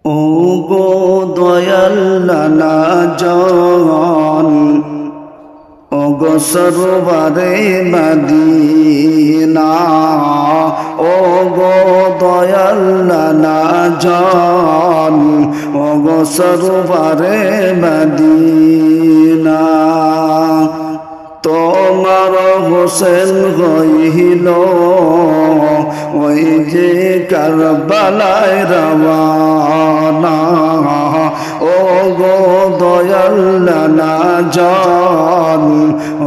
ও গো দয়াল নানা জন, ও গো সরোবরে মদিনা, ও গো দয়াল নানা জন, ও গো সরোবরে মদিনা। তোমার হোসেন হইল ওই যে কারবালায় রওয়ানা, ও গো দয়াল নানা জন,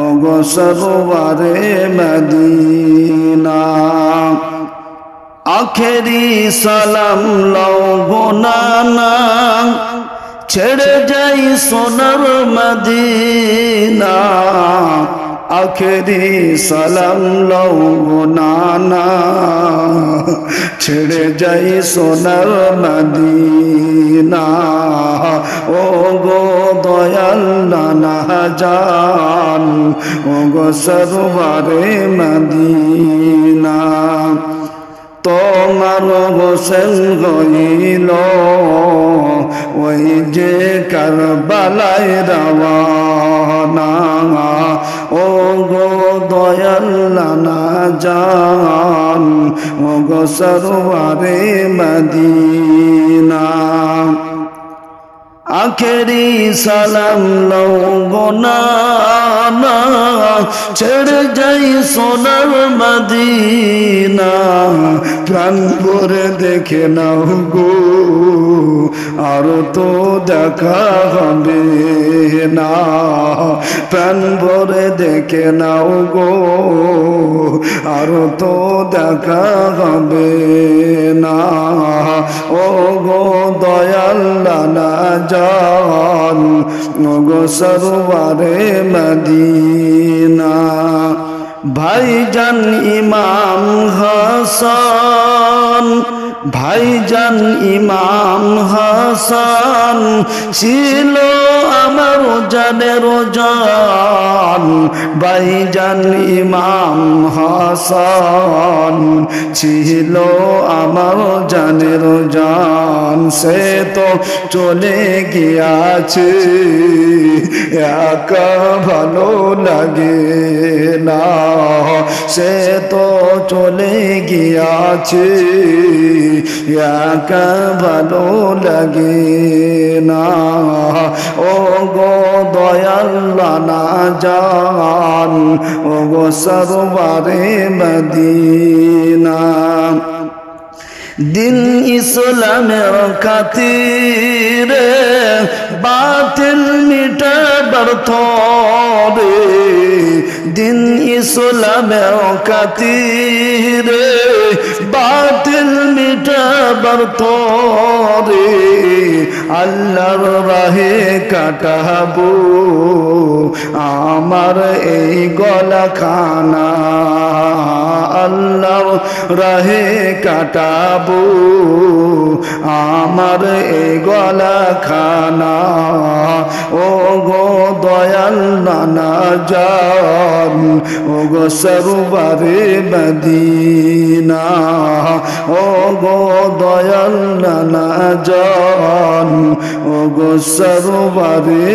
ও গো সরোবরে মদিনা। আখেরি সালাম লও গো নানা, ছেড়ে যাই সোনার মদিনা। আখেরি সালাম লও গো নানা, ছেড়ে যাই সোনার মদিনা। ও গো দয়াল নানা জান, ও গো সরোবরে মদিনা। তোমার হোসেন হইল ওই যে কারবালায় রওয়ানা, ও গো দয়াল নানা জান, ও গো সরোবরে মদিনা। আখেরি সালাম লও গো নানা, ছেড়ে যাই সোনার মদিনা। প্রাণ ভরে দেখে নাও গো, আর তো দেখা হবে না। প্রাণ ভরে দেখে নাও গো, আর তো দেখা হবে না। ও গো দয়াল নানা জান, ও গো সরোবরে মদিনা। ভাইজান ইমাম হাসান, ভাইজান ইমাম হাসান ছিল আমার জানের জান। ভাইজান ইমাম হাসান ছিল আমার জানের জান। সে তো চলে গিয়াছে, একা ভালো লাগে না। সে তো চলে গিয়াছে, একা ভালো লাগে না। ও গো দয়াল নানা জান, ও গো সরোবরে মদিনা। দিন ইসলামের খাতিরে বাতিল মিটাবার তরে, দিন ইসলামের খাতিরে বাতিল মিটাবার তরে, আল্লাহর রাহে কাটাবো আমার এই গলা খানা। আল্লাহর রাহে কাটাবো আমার এই গলা খানা। ও গো দয়াল নানা জান, ও গো সরোবরে মদিনা। ও গো দয়াল নানা জান, ও গো সরোবরে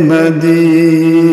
মদিনা।